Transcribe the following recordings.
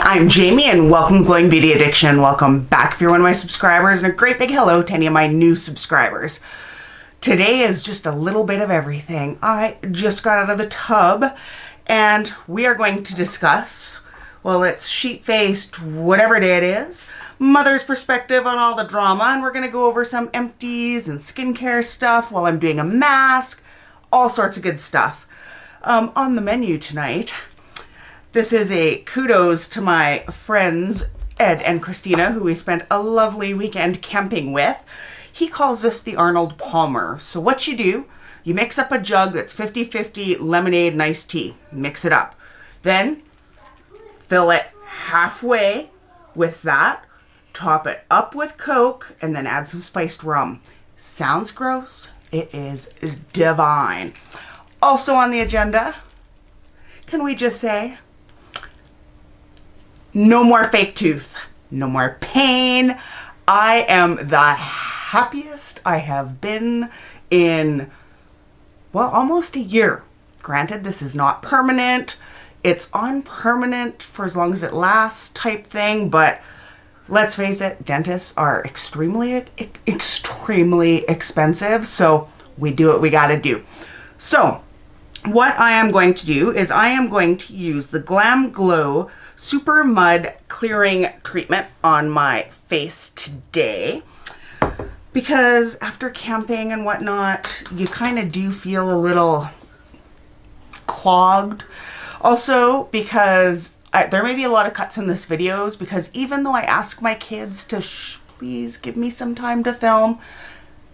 I'm Jamie and welcome to Glowing Beauty Addiction. Welcome back if you're one of my subscribers, and a great big hello to any of my new subscribers. Today is just a little bit of everything. I just got out of the tub and we are going to discuss, well, it's sheet-faced, whatever day it is, mother's perspective on all the drama, and we're going to go over some empties and skincare stuff while I'm doing a mask, all sorts of good stuff. On the menu tonight, this is a kudos to my friends Ed and Christina, who we spent a lovely weekend camping with. He calls this the Arnold Palmer. So what you do, you mix up a jug that's 50-50 lemonade and iced tea. Mix it up. Then fill it halfway with that, top it up with Coke, and then add some spiced rum. Sounds gross. It is divine. Also on the agenda, can we just say, no more fake tooth, no more pain. I am the happiest I have been in, well, almost a year. Granted, this is not permanent. It's on permanent for as long as it lasts type thing, but let's face it, dentists are extremely expensive, so we do what we gotta do. So what I am going to do is I am going to use the Glam Glow Super Mud Clearing Treatment on my face today, because after camping and whatnot, you kind of do feel a little clogged. Also, because there may be a lot of cuts in this videos, because even though I ask my kids to please give me some time to film,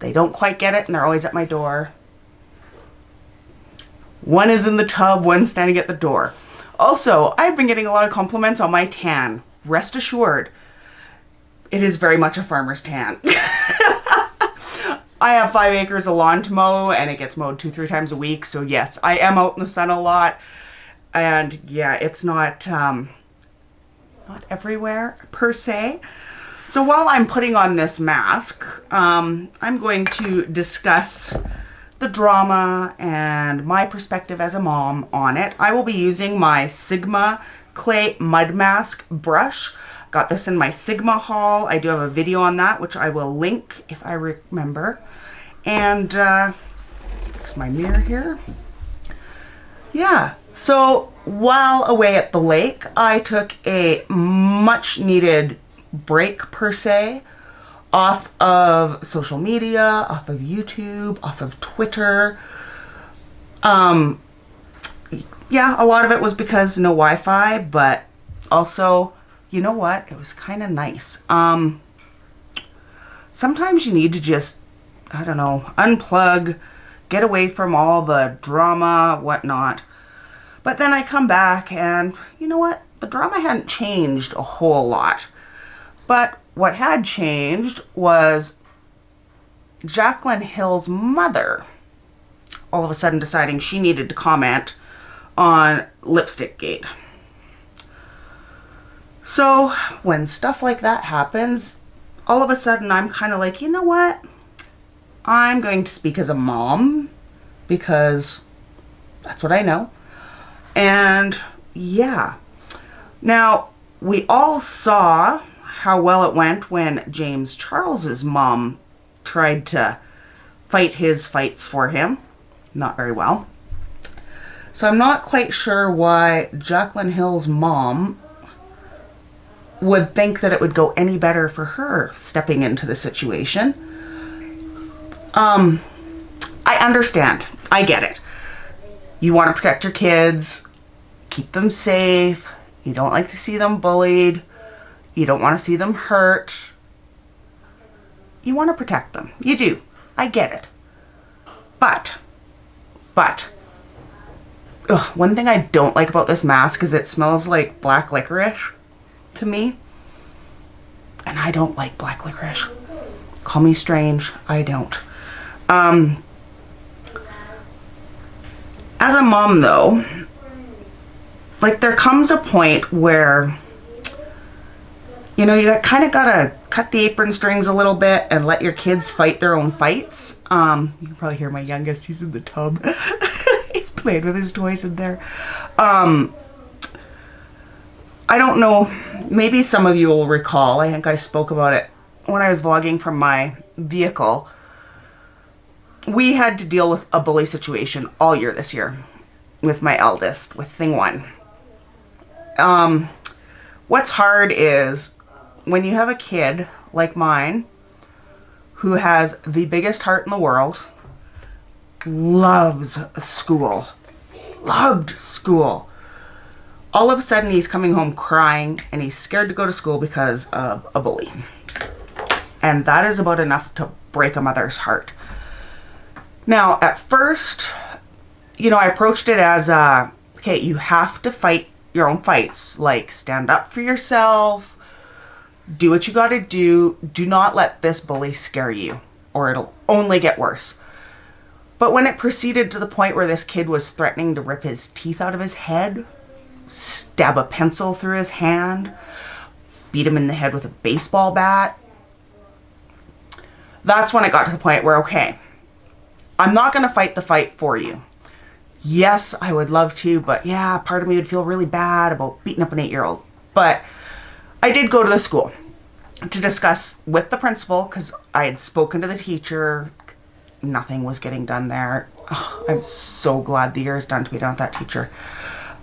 they don't quite get it and they're always at my door. One is in the tub, one's standing at the door. Also, I've been getting a lot of compliments on my tan. Rest assured, it is very much a farmer's tan. I have 5 acres of lawn to mow and it gets mowed 2-3 times a week. So yes, I am out in the sun a lot. And yeah, it's not everywhere per se. So while I'm putting on this mask, I'm going to discuss the drama and my perspective as a mom on it. I will be using my Sigma Clay Mud Mask brush. Got this in my Sigma haul. I do have a video on that, which I will link if I remember. And let's fix my mirror here. Yeah, so while away at the lake, I took a much needed break per se, off of social media, off of YouTube, off of Twitter. Yeah, a lot of it was because no Wi-Fi, but also, you know what? It was kind of nice. Sometimes you need to just, I don't know, unplug, get away from all the drama, whatnot. But then I come back and, you know what? The drama hadn't changed a whole lot. But what had changed was Jaclyn Hill's mother all of a sudden deciding she needed to comment on Lipstick Gate. So when stuff like that happens, all of a sudden I'm kind of like, you know what? I'm going to speak as a mom because that's what I know. And yeah. Now, we all saw how well it went when James Charles's mom tried to fight his fights for him. Not very well. So I'm not quite sure why Jaclyn Hill's mom would think that it would go any better for her stepping into the situation. I understand. I get it. You want to protect your kids, keep them safe. You don't like to see them bullied. You don't want to see them hurt. You want to protect them. You do. I get it. But, one thing I don't like about this mask is it smells like black licorice to me. And I don't like black licorice. Call me strange. I don't. As a mom though, like there comes a point where, you know, you kind of gotta cut the apron strings a little bit and let your kids fight their own fights. You can probably hear my youngest, he's in the tub. He's playing with his toys in there. I don't know, maybe some of you will recall, I think I spoke about it when I was vlogging from my vehicle. We had to deal with a bully situation all year this year with my eldest, with thing one. What's hard is when you have a kid like mine who has the biggest heart in the world, loves school, loved school. All of a sudden he's coming home crying and he's scared to go to school because of a bully. And that is about enough to break a mother's heart. Now, at first, you know, I approached it as, okay, you have to fight your own fights. Like, stand up for yourself, do what you gotta do. Do not let this bully scare you, or it'll only get worse. But when it proceeded to the point where this kid was threatening to rip his teeth out of his head, stab a pencil through his hand, beat him in the head with a baseball bat, that's when it got to the point where, okay, I'm not going to fight the fight for you. Yes, I would love to, but yeah, part of me would feel really bad about beating up an 8-year-old. But I did go to the school to discuss with the principal because I had spoken to the teacher. Nothing was getting done there. Oh, I'm so glad the year is done to be done with that teacher.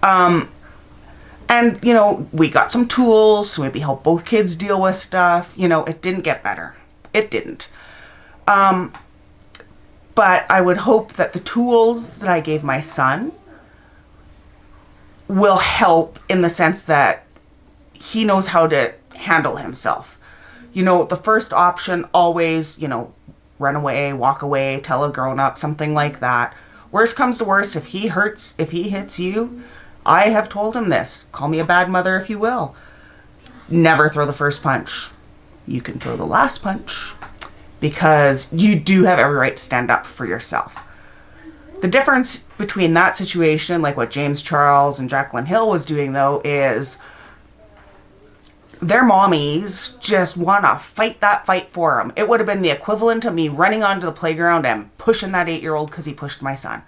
And, you know, we got some tools to maybe help both kids deal with stuff. You know, it didn't get better. It didn't. But I would hope that the tools that I gave my son will help in the sense that he knows how to handle himself. You know, the first option always, you know, run away, walk away, tell a grown-up, something like that. Worst comes to worst, if he hits you, I have told him this. Call me a bad mother if you will. Never throw the first punch. You can throw the last punch because you do have every right to stand up for yourself. The difference between that situation, like what James Charles and Jaclyn Hill was doing though, is their mommies just want to fight that fight for them. It would have been the equivalent of me running onto the playground and pushing that 8-year-old because he pushed my son.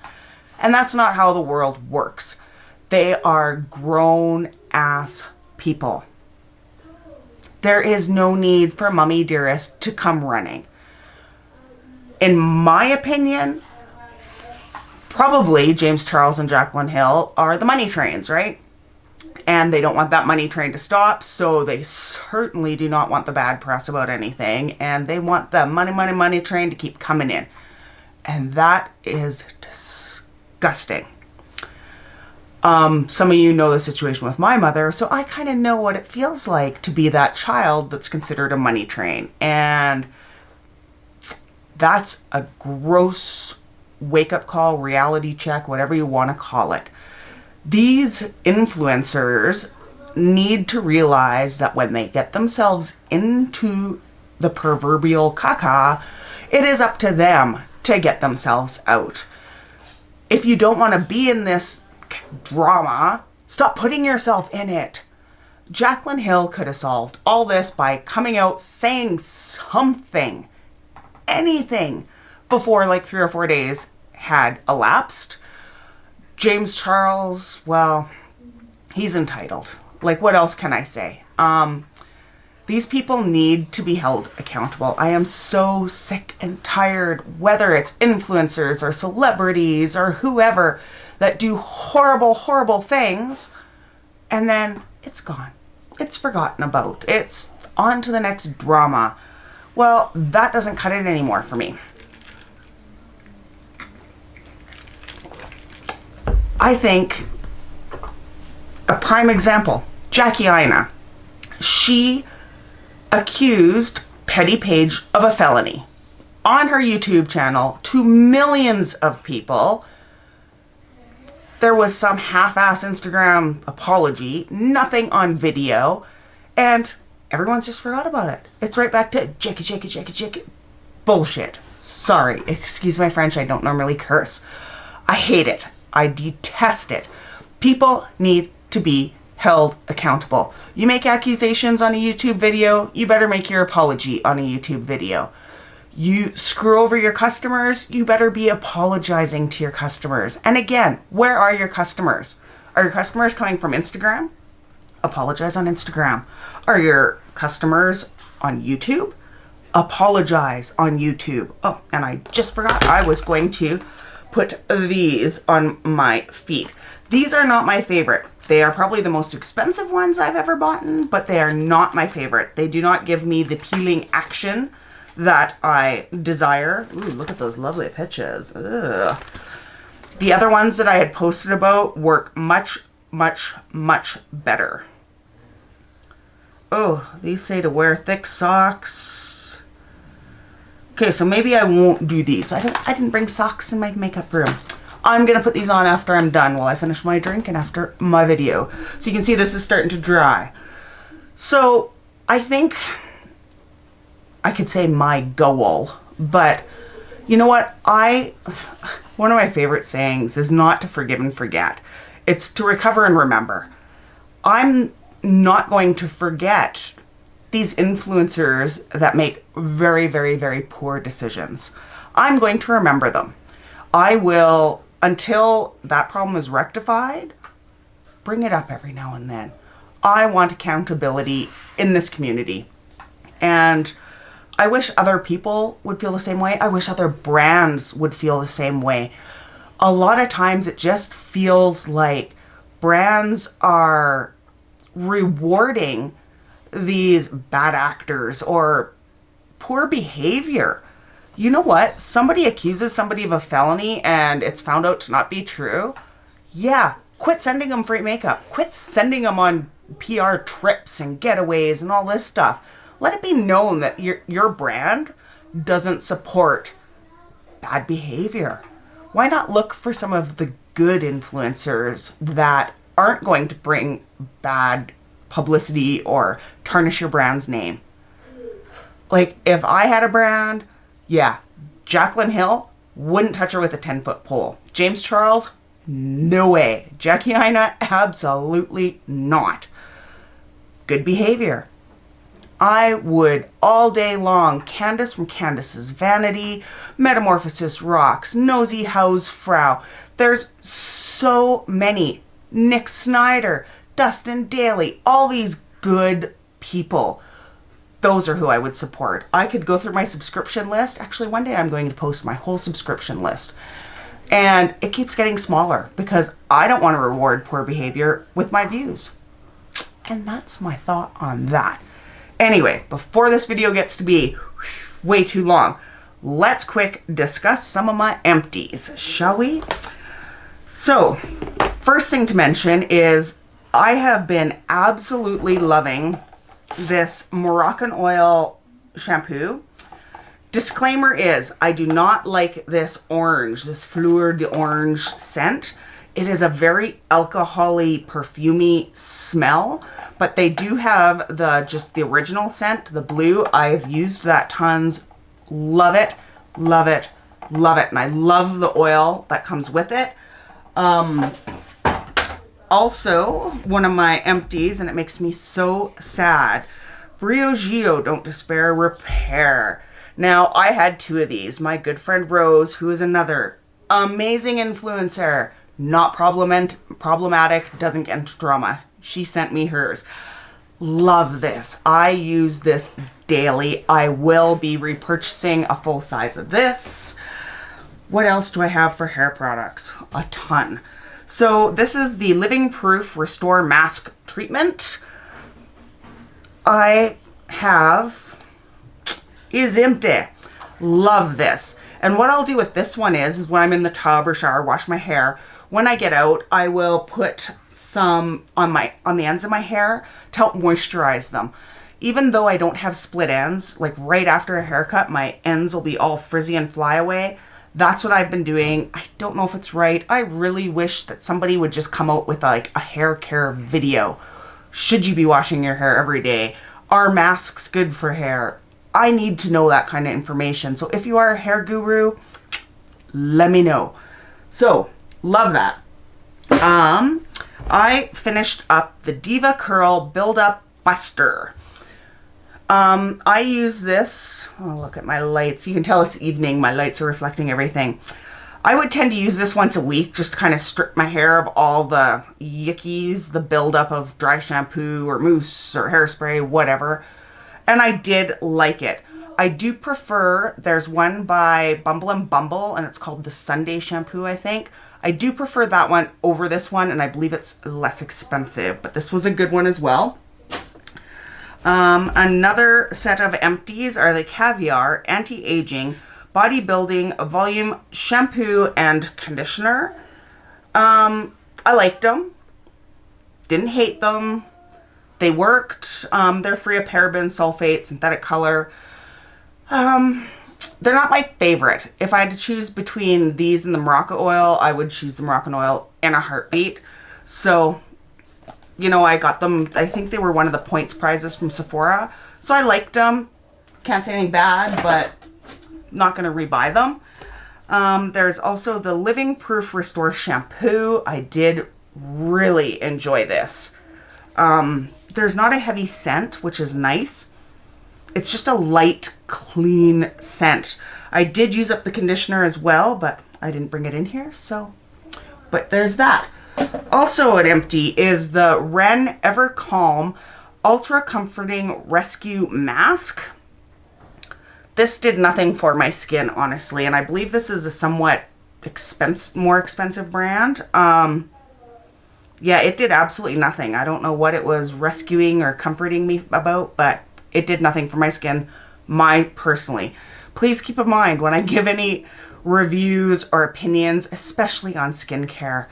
And that's not how the world works. They are grown-ass people. There is no need for Mummy Dearest to come running. In my opinion, probably James Charles and Jaclyn Hill are the money trains, right? And they don't want that money train to stop, so they certainly do not want the bad press about anything, and they want the money train to keep coming in. And that is disgusting. Some of you know the situation with my mother, so I kind of know what it feels like to be that child that's considered a money train. And that's a gross wake-up call, reality check, whatever you want to call it. These influencers need to realize that when they get themselves into the proverbial caca, it is up to them to get themselves out. If you don't want to be in this drama, stop putting yourself in it. Jaclyn Hill could have solved all this by coming out saying something, anything, before like 3 or 4 days had elapsed. James Charles, well, he's entitled. Like, what else can I say? These people need to be held accountable. I am so sick and tired, whether it's influencers or celebrities or whoever, that do horrible, horrible things, and then it's gone. It's forgotten about. It's on to the next drama. Well, that doesn't cut it anymore for me. I think a prime example, Jaclyn. She accused Petty Page of a felony on her YouTube channel to millions of people. There was some half-ass Instagram apology, nothing on video, and everyone's just forgot about it. It's right back to Jackie bullshit. Sorry, excuse my French, I don't normally curse. I hate it. I detest it. People need to be held accountable. You make accusations on a YouTube video, you better make your apology on a YouTube video. You screw over your customers, you better be apologizing to your customers. And again, where are your customers? Are your customers coming from Instagram? Apologize on Instagram. Are your customers on YouTube? Apologize on YouTube. Oh, and I just forgot I was going to put these on my feet. These are not my favorite. They are probably the most expensive ones I've ever bought, but they are not my favorite. They do not give me the peeling action that I desire. Ooh, look at those lovely pictures. Ugh. The other ones that I had posted about work much, much, much better. Oh, these say to wear thick socks. Okay, so maybe I won't do these. I didn't bring socks in my makeup room. I'm gonna put these on after I'm done, while I finish my drink and after my video. So you can see this is starting to dry. So I think I could say my goal, but you know what? One of my favorite sayings is not to forgive and forget. It's to recover and remember. I'm not going to forget these influencers that make very, very, very poor decisions. I'm going to remember them. I will, until that problem is rectified, bring it up every now and then. I want accountability in this community. And I wish other people would feel the same way. I wish other brands would feel the same way. A lot of times it just feels like brands are rewarding these bad actors or poor behavior. You know what? Somebody accuses somebody of a felony and it's found out to not be true. Yeah, quit sending them free makeup. Quit sending them on PR trips and getaways and all this stuff. Let it be known that your brand doesn't support bad behavior. Why not look for some of the good influencers that aren't going to bring bad publicity or tarnish your brand's name? Like, if I had a brand, yeah, Jaclyn Hill, wouldn't touch her with a 10-foot pole. James Charles, no way. Jackie Aina, absolutely not. Good behavior. I would all day long. Candace from Candace's Vanity, Metamorphosis Rocks, Nosy Hausfrau. There's so many. Nick Snyder, Dustin Daly, all these good people. Those are who I would support. I could go through my subscription list. Actually, one day I'm going to post my whole subscription list. And it keeps getting smaller because I don't want to reward poor behavior with my views. And that's my thought on that. Anyway, before this video gets to be way too long, let's quick discuss some of my empties, shall we? So, first thing to mention is I have been absolutely loving this Moroccan Oil Shampoo. Disclaimer is, I do not like this orange, this fleur d'orange scent. It is a very alcohol-y, perfumey smell, but they do have just the original scent, the blue. I've used that tons. Love it, love it, love it. And I love the oil that comes with it. Also, one of my empties, and it makes me so sad, Briogeo Don't Despair Repair. Now, I had two of these. My good friend Rose, who is another amazing influencer, not problematic, doesn't get into drama. She sent me hers. Love this. I use this daily. I will be repurchasing a full size of this. What else do I have for hair products? A ton. So this is the Living Proof Restore Mask Treatment. I have is empty. Love this. And what I'll do with this one is when I'm in the tub or shower, wash my hair, when I get out, I will put some on the ends of my hair to help moisturize them. Even though I don't have split ends, like right after a haircut, my ends will be all frizzy and fly away. That's what I've been doing. I don't know if it's right. I really wish that somebody would just come out with like a hair care video. Should you be washing your hair every day? Are masks good for hair? I need to know that kind of information. So if you are a hair guru, let me know. So, love that. I finished up the Diva Curl Build Up Buster. I use this, oh, look at my lights. You can tell it's evening. My lights are reflecting everything. I would tend to use this once a week just to kind of strip my hair of all the yickies, the buildup of dry shampoo or mousse or hairspray, whatever. And I did like it. I do prefer, there's one by Bumble and Bumble, and it's called the Sunday shampoo, I think. I do prefer that one over this one, and I believe it's less expensive, but this was a good one as well. Another set of empties are the Caviar Anti-Aging Bodybuilding Volume Shampoo and Conditioner. I liked them. Didn't hate them. They worked. They're free of parabens, sulfates, synthetic color. They're not my favorite. If I had to choose between these and the Moroccan oil, I would choose the Moroccan oil in a heartbeat. So, you know, I got them. I think they were one of the points prizes from Sephora. So I liked them. Can't say anything bad, but not going to rebuy them. There's also the Living Proof Restore Shampoo. I did really enjoy this. There's not a heavy scent, which is nice. It's just a light, clean scent. I did use up the conditioner as well, but I didn't bring it in here, so. But there's that. Also an empty is the Ren Evercalm Ultra Comforting Rescue Mask. This did nothing for my skin, honestly, and I believe this is a somewhat more expensive brand. Yeah, it did absolutely nothing. I don't know what it was rescuing or comforting me about, but it did nothing for my skin, personally. Please keep in mind when I give any reviews or opinions, especially on skincare,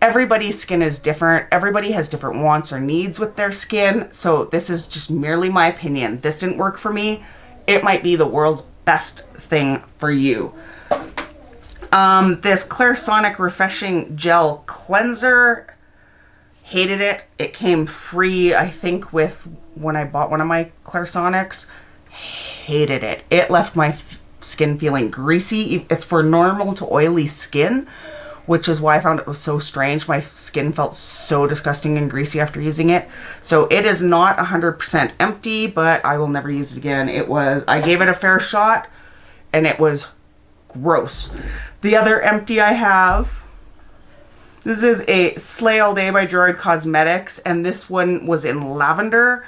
everybody's skin is different. Everybody has different wants or needs with their skin. So this is just merely my opinion. This didn't work for me. It might be the world's best thing for you. This Clarisonic Refreshing Gel Cleanser, hated it. It came free, I think, with when I bought one of my Clarisonics. Hated it. It left my skin feeling greasy. It's for normal to oily skin, which is why I found it was so strange. My skin felt so disgusting and greasy after using it. So it is not 100% empty, but I will never use it again. I gave it a fair shot, and it was gross. The other empty I have, this is a Slay All Day by Droid Cosmetics, and this one was in lavender.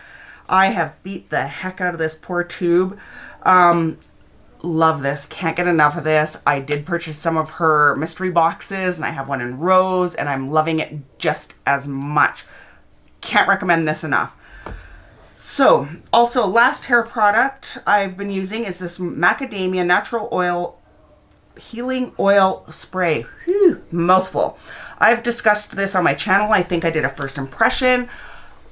I have beat the heck out of this poor tube. Love this. Can't get enough of this. I did purchase some of her mystery boxes, and I have one in rose, and I'm loving it just as much. Can't recommend this enough. So, also, last hair product I've been using is this Macadamia Natural Oil Healing Oil Spray. Whew, mouthful. I've discussed this on my channel. I think I did a first impression.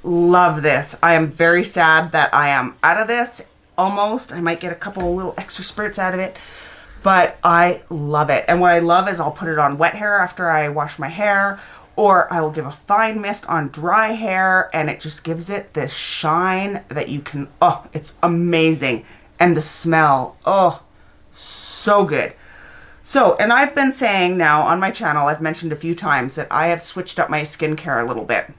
Love this. I am very sad that I am out of this. Almost. I might get a couple little extra spurts out of it, but I love it. And what I love is I'll put it on wet hair after I wash my hair, or I will give a fine mist on dry hair, and it just gives it this shine that you can, oh, it's amazing. And the smell, oh, so good. So, and I've been saying now on my channel, I've mentioned a few times that I have switched up my skincare a little bit,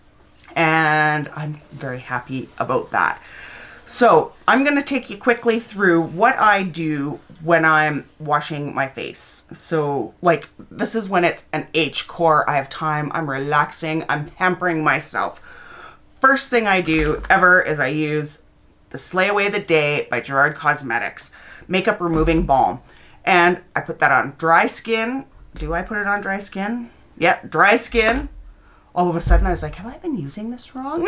and I'm very happy about that. So I'm going to take you quickly through what I do when I'm washing my face. So like, this is when it's an H core. I have time. I'm relaxing. I'm pampering myself. First thing I do ever is I use the Slay Away the Day by Droid Cosmetics Makeup Removing Balm. And I put that on dry skin. Do I put it on dry skin? Yep, dry skin. All of a sudden I was like, have I been using this wrong?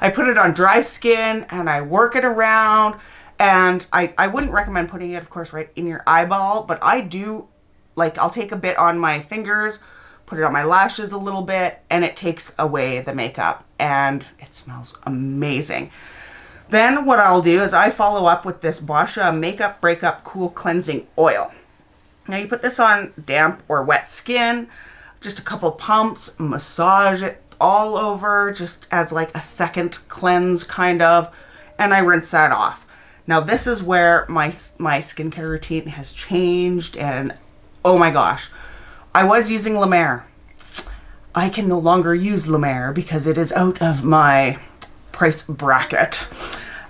I put it on dry skin and I work it around, and I wouldn't recommend putting it, of course, right in your eyeball, but I do, like, I'll take a bit on my fingers, put it on my lashes a little bit, and it takes away the makeup, and it smells amazing. Then what I'll do is I follow up with this Boscia Makeup Breakup Cool Cleansing Oil. Now you put this on damp or wet skin, just a couple pumps, massage it all over just as like a second cleanse kind of, and I rinse that off. Now this is where my skincare routine has changed, and oh my gosh, I was using La Mer. I can no longer use La Mer because it is out of my price bracket.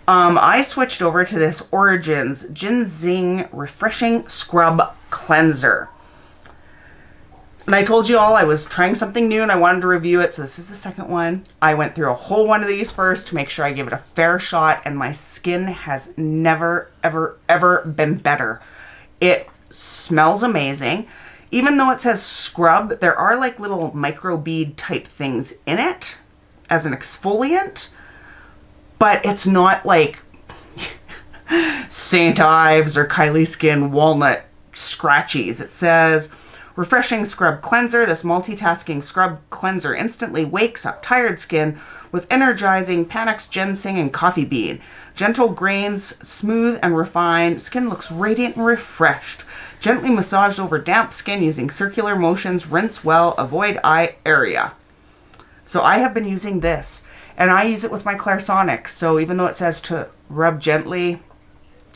I switched over to this Origins Ginseng Refreshing Scrub cleanser. And I told you all I was trying something new and I wanted to review it, so this is the second one. I went through a whole one of these first to make sure I give it a fair shot, and my skin has never, ever, ever been better. It smells amazing. Even though it says scrub, there are like little micro bead type things in it as an exfoliant, but it's not like St. Ives or Kylie Skin Walnut Scratchies. It says, refreshing scrub cleanser. This multitasking scrub cleanser instantly wakes up tired skin with energizing Panax ginseng and coffee bean. Gentle grains, smooth and refined. Skin looks radiant and refreshed. Gently massaged over damp skin using circular motions. Rinse well. Avoid eye area. So I have been using this, and I use it with my Clarisonic. So even though it says to rub gently,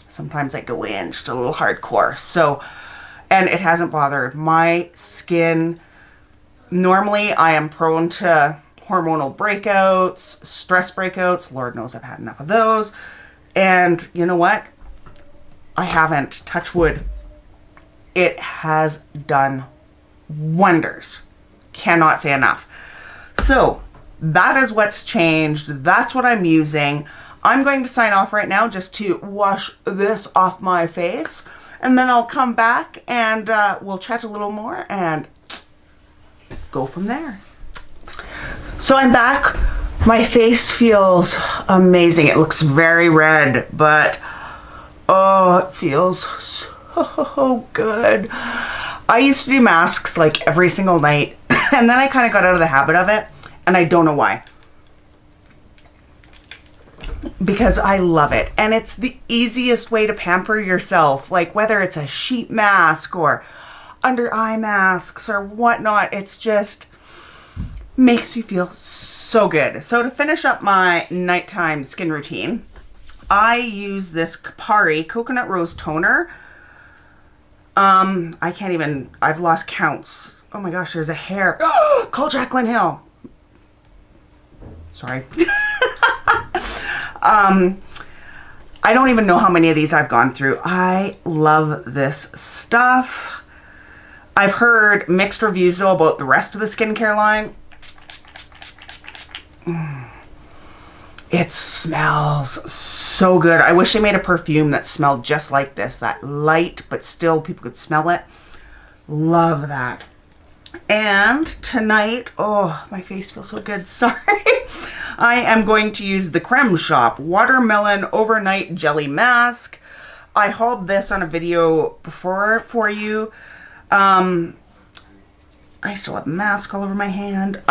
sometimes I go in just a little hardcore. So, and it hasn't bothered my skin. Normally I am prone to hormonal breakouts, stress breakouts. Lord knows I've had enough of those. And you know what? I haven't. Touch wood. It has done wonders. Cannot say enough. So that is what's changed. That's what I'm using. I'm going to sign off right now just to wash this off my face. And then I'll come back and we'll chat a little more and go from there. So I'm back. My face feels amazing. It looks very red, but oh, it feels so good. I used to do masks like every single night, and then I kind of got out of the habit of it, and I don't know why. Because I love it, and it's the easiest way to pamper yourself, like whether it's a sheet mask or under eye masks or whatnot. It's just makes you feel so good. So to finish up my nighttime skin routine, I use this Caviar coconut rose toner. I can't even, I've lost counts. Oh my gosh, there's a hair. Call Jaclyn Hill. Sorry. I don't even know how many of these I've gone through. I love this stuff. I've heard mixed reviews though about the rest of the skincare line. It smells so good. I wish they made a perfume that smelled just like this, that light, but still people could smell it. Love that. And tonight, oh, my face feels so good. Sorry. I am going to use the Creme Shop Watermelon Overnight Jelly Mask. I hauled this on a video before for you. I still have mask all over my hand.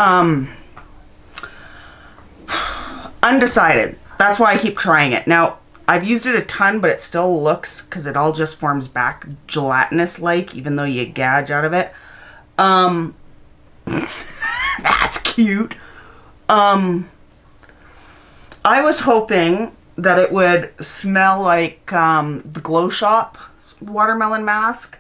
Undecided. That's why I keep trying it. Now, I've used it a ton, but it still looks, because it all just forms back gelatinous-like, even though you gouge out of it. That's cute. I was hoping that it would smell like the Glow Shop watermelon mask.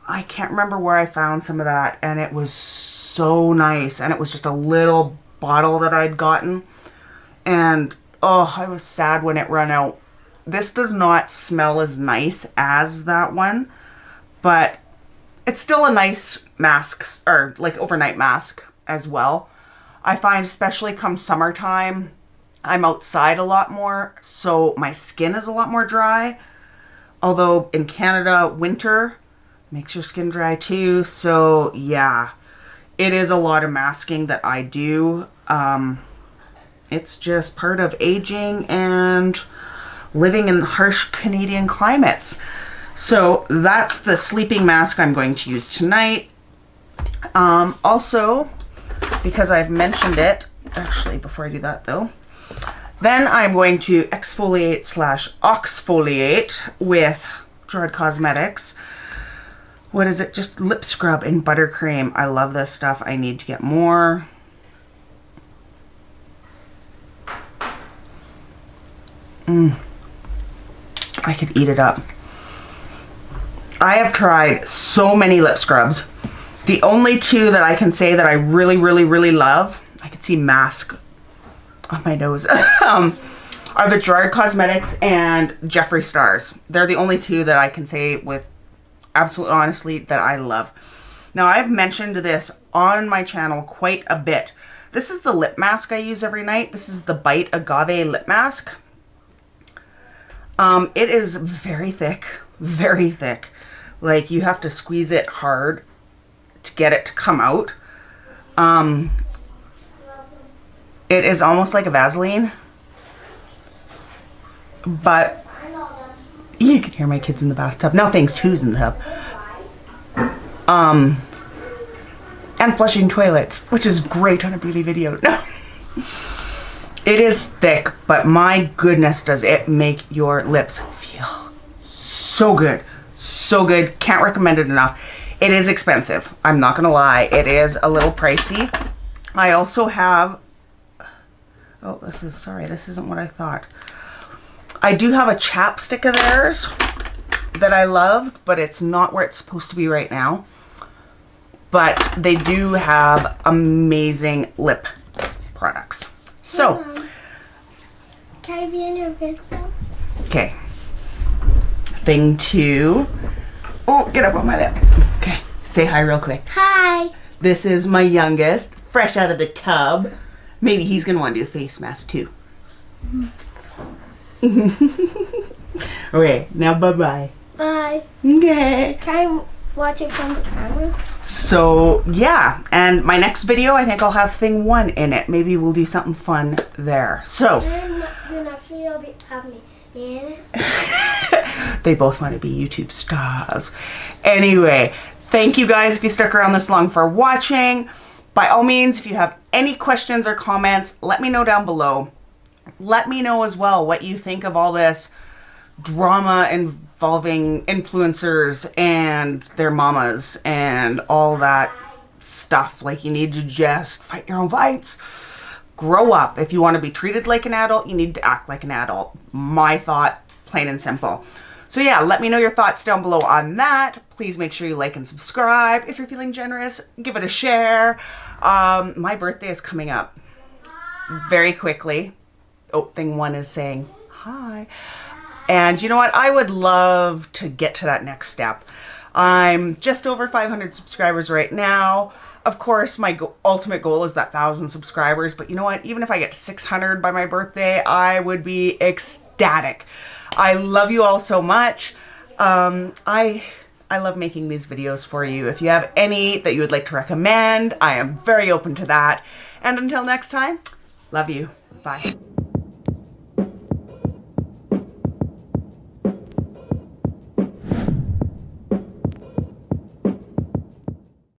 I can't remember where I found some of that, and it was so nice. And it was just a little bottle that I'd gotten. And oh, I was sad when it ran out. This does not smell as nice as that one, but it's still a nice mask, or like overnight mask as well. I find especially come summertime, I'm outside a lot more, so my skin is a lot more dry. Although in Canada, winter makes your skin dry too. So yeah, it is a lot of masking that I do. It's just part of aging and living in harsh Canadian climates. So that's the sleeping mask I'm going to use tonight. Also, because I've mentioned it, actually before I do that though, then I'm going to exfoliate / oxfoliate with Droid Cosmetics. What is it? Just lip scrub and buttercream. I love this stuff. I need to get more. I could eat it up. I have tried so many lip scrubs. The only two that I can say that I really, really, really love, I can see mask on my nose, are the Droid Cosmetics and Jeffree Stars. They're the only two that I can say with absolutely honestly, that I love. Now, I've mentioned this on my channel quite a bit. This is the lip mask I use every night. This is the Bite Agave lip mask. It is very thick, very thick. Like, you have to squeeze it hard to get it to come out. It is almost like a Vaseline, but you can hear my kids in the bathtub. No thanks, who's in the tub? And flushing toilets, which is great on a beauty video. No. It is thick, but my goodness, does it make your lips feel so good. So good. Can't recommend it enough. It is expensive. I'm not gonna lie. It is a little pricey. I also have, oh, this isn't what I thought. I do have a chapstick of theirs that I love, but it's not where it's supposed to be right now. But they do have amazing lip products. So, can I be in your video? Okay. Thing 2. Oh, get up on my lip. Okay, say hi real quick. Hi. This is my youngest, fresh out of the tub. Maybe he's gonna want to do a face mask too. Okay, now bye-bye. Bye. Okay. Can I watch it from the camera? So, yeah, and my next video, I think I'll have thing 1 in it. Maybe we'll do something fun there. So, And your next video will have me in it. they both want to be YouTube stars. Anyway, thank you guys if you stuck around this long for watching. By all means, if you have any questions or comments, let me know down below. Let me know as well what you think of all this drama involving influencers and their mamas and all that stuff. Like, you need to just fight your own fights. Grow up. If you want to be treated like an adult, you need to act like an adult. My thought, plain and simple. So yeah, let me know your thoughts down below on that. Please make sure you like and subscribe. If you're feeling generous, give it a share. My birthday is coming up very quickly. Oh, thing 1 is saying hi. And you know what? I would love to get to that next step. I'm just over 500 subscribers right now. Of course, my ultimate goal is that 1,000 subscribers. But you know what? Even if I get to 600 by my birthday, I would be ecstatic. I love you all so much. I love making these videos for you. If you have any that you would like to recommend, I am very open to that. And until next time, love you. Bye.